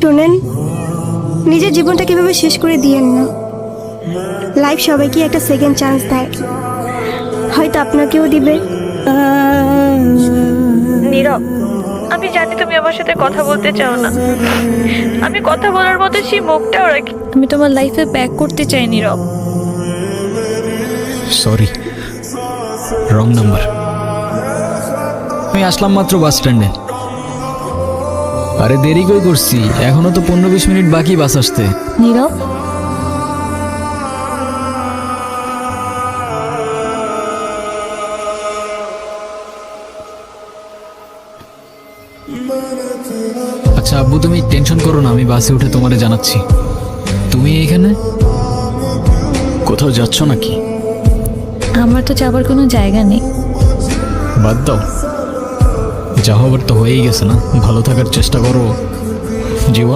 শোনেন, নিজের জীবনটা কিভাবে শেষ করে দিয়েন না। লাইফ সবাইকে একটা সেকেন্ড চান্স দেয়, হয়তো আপনাকেও দিবে। নীরব, আমি জানি তুমি আমার সাথে কথা বলতে চাও না। আমি কথা বলার মতো সেই মুখটাও রাখি। আমি তোমার লাইফে ব্যাক করতে চাই নীরব। Sorry, wrong number. আমি আসলাম মাত্র বাস স্ট্যান্ডে। আরে দেরি করে করছি, এখনো তো 15-20 মিনিট বাকি বাস আসতে। নীরব, আচ্ছা আব্বু, তুমি টেনশন করো না, আমি বাসে উঠে তোমারে জানাচ্ছি। তুমি এখানে কোথাও যাচ্ছ নাকি? আমার তো যাবার কোনো জায়গা নেই। বাদ দাও, যা হবার তো হয়েই গেছে না। ভালো থাকার চেষ্টা করো। জীবন